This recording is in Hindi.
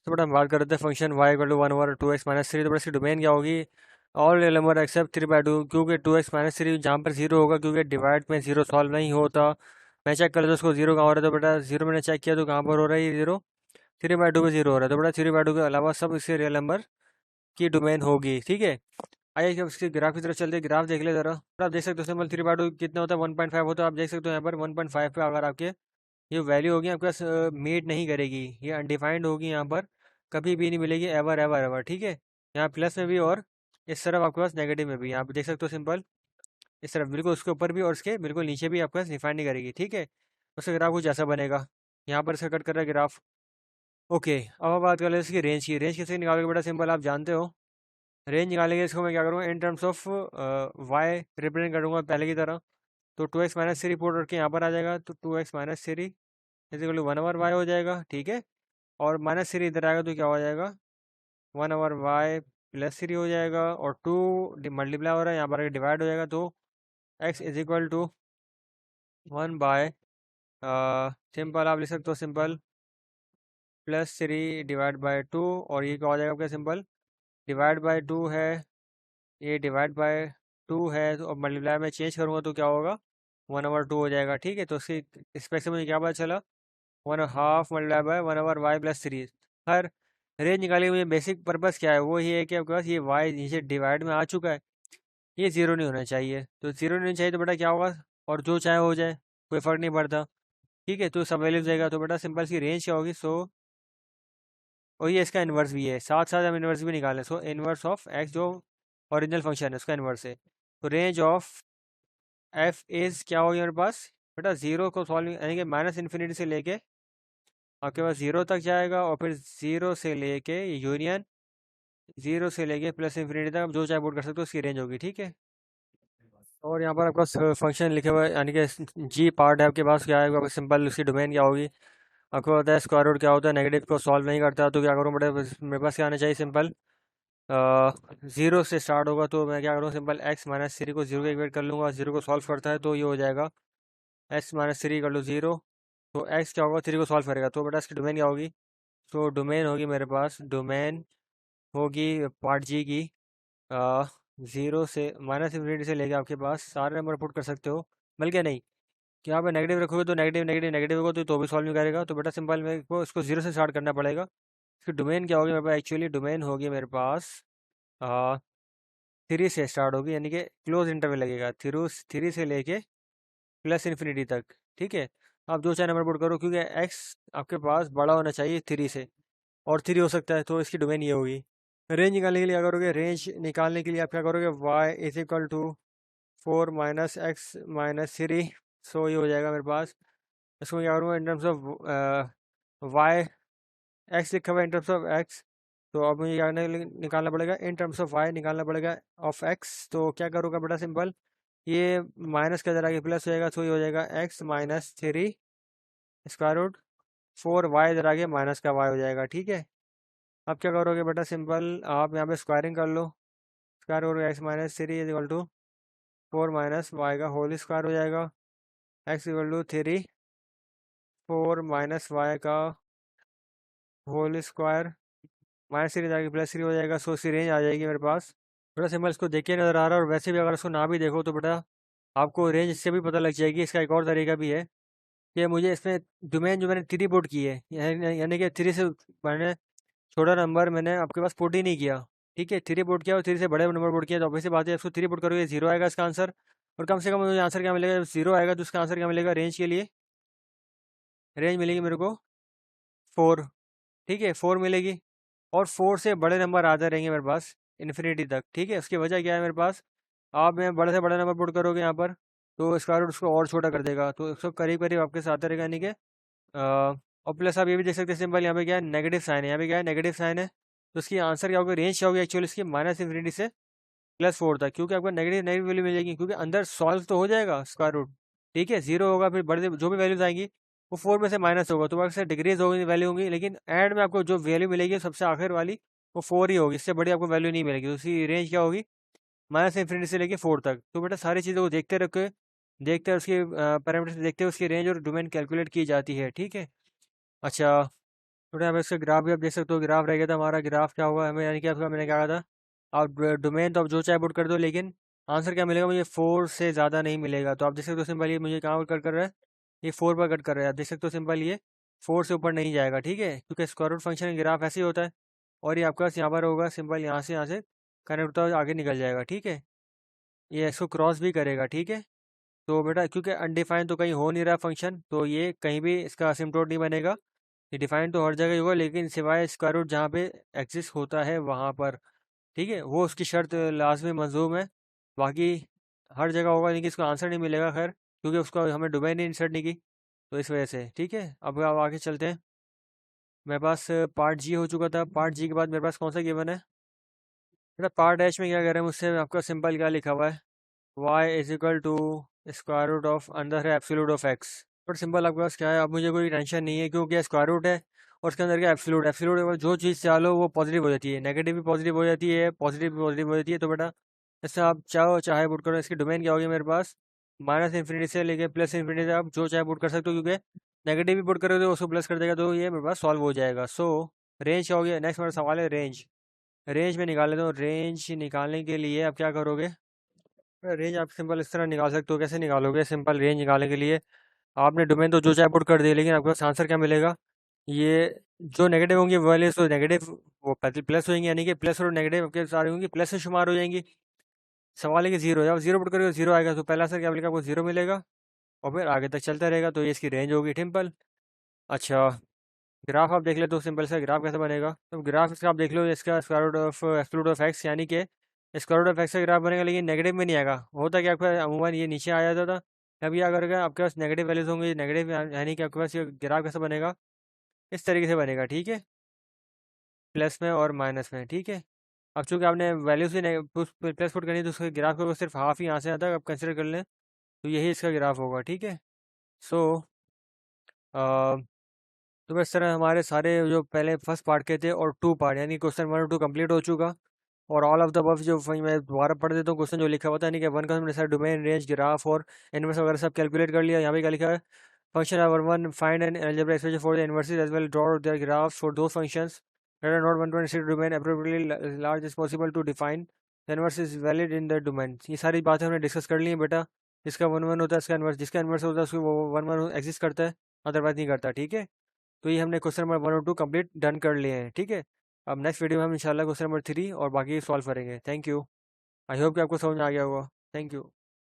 तो बेटा हम बात करते हैं function y equal to 1/2x - 3। तो बेटा इसकी डोमेन क्या होगी? ऑल रियल नंबर एक्सेप्ट 3/2, क्योंकि 2x - 3 जहाँ पर जीरो होगा, क्योंकि डिवाइड में जीरो सॉल्व नहीं होता। मैं चेक कर लेता उसको जीरो कहाँ हो रहा है। तो बेटा जीरो मैंने चेक किया तो कहाँ पर हो रहा है ये जीरो? 3/2 पे जीरो हो रहा है। तो बेटा 3/2 के अलावा सब इसके रियल नंबर की डोमेन होगी। ठीक है, आइए अब इसके ग्राफ की तरफ चलते हैं। ग्राफ देख ले जरा। तो आप देख सकते हो सिंपल 3/2 कितना होता है? 1.5 होता है। आप देख सकते हो यहाँ पर 1.5 पे अगर आपके ये वैल्यू होगी आपके पास मीट नहीं करेगी, ये अनडिफाइंड होगी, यहाँ पर कभी भी नहीं मिलेगी, एवर एवर एवर। ठीक है, यहाँ प्लस में भी और इस तरफ आपके पास नेगेटिव में भी, यहाँ पे देख सकते हो सिंपल इस तरफ बिल्कुल उसके ऊपर भी और इसके बिल्कुल नीचे भी आपके पास डिफाइंड नहीं करेगी। ठीक है, उसका ग्राफ कुछ ऐसा बनेगा। यहाँ पर इसका कट कर रहा है ग्राफ। ओके, अब हम बात कर लेते हैं इसकी रेंज की। रेंज कैसे निकालोगे बेटा? सिंपल, आप जानते हो रेंज निकालेंगे इसको मैं क्या करूँगा, in terms of Y represent करूँगा पहले की तरह। तो 2x - 3 पुट करके यहाँ पर आ जाएगा, तो 2x - 3 is equal to 1/y हो जाएगा। ठीक है, और -3 इधर आएगा तो क्या हो जाएगा? 1/y+3 हो जाएगा, और 2 मल्टीप्लाई हो रहा है यहाँ पर डिवाइड हो जाएगा, तो x is equal to 1/, simple आप लिख सकते हो सिंपल +3/2। और ये क्या हो जाएगा आपका? सिंपल डिवाइड बाय 2 है, ये डिवाइड बाय 2 है, तो अब मल्टीप्लाई में चेंज करूँगा तो क्या होगा? 1/2 हो जाएगा। ठीक है, तो इसकी स्पेक्ट से मुझे क्या पता चला? 1/2 multiply by 1/y+3। Her range निकाली मुझे बेसिक पर्पस क्या है? वो ये है कि आपके पास ये y नीचे डिवाइड में आ चुका है, ये जीरो नहीं होना चाहिए। तो जीरो नहीं होना चाहिए तो बेटा क्या होगा? और जो चाहे हो जाए, कोई फ़र्क नहीं पड़ता। ठीक है, तो सब वैल्यूज जाएगा, तो बेटा सिंपल सी रेंज क्या होगी? सो और ये इसका इन्वर्स भी है, साथ साथ हम इन्वर्स भी निकालें। सो इन्वर्स ऑफ एक्स जो ओरिजिनल फंक्शन है उसका इन्वर्स है। तो रेंज ऑफ एफ इज़ क्या होगी मेरे पास? बेटा जीरो को सॉल्व यानी कि -∞ से लेके आपके पास जीरो तक जाएगा, और फिर जीरो से लेके यूनियन जीरो से लेके +∞ तक आप जो चाहे पुट कर सकते हो, उसकी रेंज होगी। ठीक है, और यहाँ पर आपका फंक्शन लिखे हुआ है, यानी कि जी पार्ट है आपके पास, क्या है आपका सिंपल उसकी डोमेन क्या होगी? आपको पता है स्क्वायर रूट क्या होता है, नेगेटिव को सॉल्व नहीं करता, तो क्या करूँ बेटा? मेरे पास क्या आना चाहिए? सिंपल जीरो से स्टार्ट होगा, तो मैं क्या करूँ? सिंपल x - 3 को जीरो के इक्वेट कर लूँगा, जीरो को सॉल्व करता है तो ये हो जाएगा x - 3 कर लो जीरो। तो x क्या होगा? 3 को सॉल्व करेगा, तो बेटा इसकी डोमेन क्या होगी? तो डोमेन होगी मेरे पास, डोमेन होगी पार्ट जी की ज़ीरो से -∞ से लेके आपके पास सारे नंबर पुट कर सकते हो, बल्कि नहीं, कि यहाँ पे नेगेटिव रखोगे तो नेगेटिव नेगेटिव नेगेटिव होगा, तो भी सॉल्व नहीं करेगा। तो बेटा सिंपल मेरे को इसको जीरो से स्टार्ट करना पड़ेगा। इसकी डोमेन क्या होगी मेरे पास? एक्चुअली डोमेन होगी मेरे पास 3 से स्टार्ट होगी, यानी कि क्लोज इंटरवल लगेगा, 3 से लेके +∞ तक। ठीक है, आप जो चाहे नंबर पुट करो, क्योंकि एक्स आपके पास बड़ा होना चाहिए 3 से, और 3 हो सकता है, तो इसकी डोमेन ये होगी। रेंज निकालने के लिए क्या करोगे? रेंज निकालने के लिए आप क्या करोगे? y is equal to 4 - x - 3। So ये हो जाएगा मेरे पास। इसको क्या करूँगा in terms of Y, X लिखा हुआ है इन टर्म्स ऑफ एक्स, तो अब मुझे क्या निकालना पड़ेगा? इन टर्म्स ऑफ वाई निकालना पड़ेगा ऑफ एक्स। तो क्या करूँगा बेटा? सिंपल ये माइनस का जरा आगे प्लस हो जाएगा, तो ये हो जाएगा x - 3 स्क्वायर रूट 4y इधर आगे माइनस का y हो जाएगा। ठीक है, अब क्या करोगे बेटा? सिंपल आप यहाँ पे स्क्वायरिंग कर लो, square root x - 3 is equal to 4 - y का होल स्क्वायर हो जाएगा, x इक्वल टू 3 4 - y का होल स्क्वायर -3 जाके +3 हो जाएगा। सो इसकी रेंज आ जाएगी मेरे पास। बेटा सिंपल इसको देख के नज़र आ रहा है, और वैसे भी अगर इसको ना भी देखो तो बेटा आपको रेंज इससे भी पता लग जाएगी। इसका एक और तरीका भी है कि मुझे इसमें डोमेन जो मैंने 3 पुट की है, यानी कि 3 से मैंने छोटा नंबर मैंने आपके पास पुट ही नहीं किया। ठीक है, 3 पुट किया और 3 से बड़े नंबर पुट किया, तो ऑब्वियस सी बात है इसको 3 पुट करोगे जीरो आएगा इसका आंसर। और कम से कम मुझे आंसर क्या मिलेगा? जीरो आएगा तो इसका आंसर क्या मिलेगा? रेंज के लिए रेंज मिलेगी मेरे को 4। ठीक है, 4 मिलेगी, और 4 से बड़े नंबर आते रहेंगे मेरे पास इन्फिनिटी तक। ठीक है, उसकी वजह क्या है मेरे पास? आप में बड़े से बड़ा नंबर पुट करोगे यहाँ पर, तो स्क्वायर रूट उसको और छोटा कर देगा, तो उसको करीब करीब आपके साथ रहेगा, यानी कि और प्लस आप ये भी देख सकते हैं सिंपल यहाँ पे क्या है? नेगेटिव साइन है, यहाँ पे क्या है? नेगेटिव साइन है, तो इसकी आंसर क्या होगी? रेंज क्या होगी एक्चुअली इसकी? -∞ से +4 तक, क्योंकि आपको नेगेटिव नेगेटिव वैल्यू मिल जाएगी, क्योंकि अंदर सॉल्व तो हो जाएगा स्क्वायर रूट। ठीक है, जीरो होगा, फिर बड़े जो भी वैल्यूज आएंगी वो 4 में से माइनस होगा, तो वैसे डिक्रीज होगी वैल्यू होंगी, लेकिन एंड में आपको जो वैल्यू मिलेगी सबसे आखिर वाली वो 4 ही होगी, इससे बड़ी आपको वैल्यू नहीं मिलेगी। तो उसकी रेंज क्या होगी? -∞ से लेके 4 तक। तो बेटा सारी चीज़ों को देखते रखे, देखते हैं उसके पैरामीटर्स देखते हुए उसकी रेंज और डोमेन कैलकुलेट की जाती है। ठीक है, अच्छा थोड़ा आप इसका ग्राफ भी आप देख सकते हो, ग्राफ रह गया था हमारा। ग्राफ क्या होगा हमें, यानी कि आपका मैंने क्या कहा था, आप डोमेन तो आप जो चाहे पुट कर दो, लेकिन आंसर क्या मिलेगा मुझे, 4 से ज़्यादा नहीं मिलेगा। तो आप देख सकते हो सिंपल, ये मुझे कहाँ कट कर रहा है, ये 4 पर कट कर रहा है। आप देख सकते हो सिंपल, ये 4 से ऊपर नहीं जाएगा, ठीक है, क्योंकि स्क्वायर रूट फंक्शन ग्राफ ऐसे ही होता है। और ये आपका यहाँ पर होगा सिंपल, यहाँ से कनेक्ट होता हुआ आगे निकल जाएगा, ठीक है। ये इसको क्रॉस भी करेगा, ठीक है। तो बेटा क्योंकि अनडिफाइंड तो कहीं हो नहीं रहा फंक्शन, तो ये कहीं भी इसका असिम्प्टोट नहीं बनेगा। ये डिफाइंड तो हर जगह ही होगा, लेकिन सिवाय स्क्वायर रूट जहाँ पे एग्जिस्ट होता है वहाँ पर, ठीक है, वो उसकी शर्त लाजमी मंजूम है। बाकी हर जगह होगा, लेकिन इसका आंसर नहीं मिलेगा, खैर, क्योंकि उसका हमें डोमेन ही इंसर्ट नहीं की, तो इस वजह से, ठीक है। अब आगे चलते हैं। मेरे पास पार्ट जी हो चुका था। पार्ट जी के बाद मेरे पास कौन सा गिवन है बेटा, पार्ट एच में क्या कह रहे हैं मुझसे, आपका सिंपल क्या लिखा हुआ है, y is equal to square root of, अंदर है absolute of x। But simple आपके पास क्या है, अब मुझे कोई टेंशन नहीं है, क्योंकि स्क्वायर रूट है और उसके अंदर क्या एप्सिलूट, एप्सिलूट जो चीज़ चालो वो पॉजिटिव हो जाती है, नेगेटिव भी पॉजिटिव हो जाती है, पॉजिटिव भी पॉजिटिव हो जाती है। तो बेटा इससे आप चाहो चाहे पुट करो, इसकी डोमेन क्या होगी मेरे पास, माइनस इन्फिनिटी से लेके प्लस इन्फिनिटी से, आप जो चाहे पुट कर सकते हो, क्योंकि नेगेटिव भी पुट करोगे तो उसको प्लस कर देगा, तो ये मेरे पास सॉल्व हो जाएगा। सो रेंज क्या हो गया, नेक्स्ट मेरा सवाल है रेंज। रेंज में निकाल लेते हो। रेंज निकालने के लिए आप क्या करोगे, रेंज आप सिंपल इस तरह निकाल सकते हो। कैसे निकालोगे, सिंपल रेंज निकालने के लिए आपने डोमेन तो जो चाहे पुट कर दिया, लेकिन आपके पास आंसर क्या मिलेगा, ये जो नेगेटिव होंगी वैल्यूज तो नेगेटिव, वो प्लस होंगी, यानी कि प्लस और नेगेटिव आपके सारे होंगी प्लस से शुमार हो जाएंगी। सवाल है कि जीरो, जब जीरो पुट करोगे जीरो आएगा, तो पहला आंसर क्या मिलेगा, आपको जीरो मिलेगा, और फिर आगे तक चलता रहेगा, तो ये इसकी रेंज होगी, सिंपल। अच्छा, ग्राफ आप देख ले तो सिंपल सा ग्राफ कैसे बनेगा, तो ग्राफ इसका आप देख लो, इसका square root of absolute of X, यानी कि स्क्वायर रूट ऑफ एक्स का ग्राफ बनेगा, लेकिन नेगेटिव में नहीं आएगा। होता क्या आपका अमूमन ये नीचे आ जाता था, अब ये अगर आपके पास नेगेटिव वैल्यूज होंगी, नेगेटिव यानी कि आपके पास ये ग्राफ कैसे बनेगा, इस तरीके से बनेगा, ठीक है, प्लस में और माइनस में, ठीक है। अब चूंकि आपने वैल्यूज भी प्लस पुट करनी है, तो उसके ग्राफ को सिर्फ हाफ ही यहाँ से आता है, आप कंसिडर कर लें, तो यही इसका ग्राफ होगा, ठीक है। सो तो बस इस तरह हमारे सारे जो पहले फर्स्ट पार्ट के थे और टू पार्ट, यानी क्वेश्चन 1 और 2 कंप्लीट हो चुका। और ऑल ऑफ द अबव जो मैं दोबारा पढ़ देता हूँ क्वेश्चन जो लिखा हुआ था, यानी कि वन का हमने सारा डोमेन, रेंज, ग्राफ और इनवर्स वगैरह सब कैलकुलेट कर लिया। यहाँ पे क्या लिखा है, function number 1, find an algebraic expression for the inverses as well draw their graphs for those functions that are not 1 to 6 domain appropriately large is possible to define the inverse is valid in the domain। ये सारी बातें हमने डिस्कस कर ली हैं बेटा। जिसका 1 1 होता है इसका इनवर्स, जिसका इनवर्स होता है उसको वो 1 1 एग्जिस्ट करता है, अदरवाइज नहीं करता, ठीक है। तो ये हमने क्वेश्चन नंबर 1 और 2 कंप्लीट डन कर लिए हैं, ठीक है। अब नेक्स्ट वीडियो में हम इंशाल्लाह क्वेश्चन नंबर 3 और बाकी सॉल्व करेंगे। Thank you. आई होप कि आपको समझ में आ गया होगा। Thank you.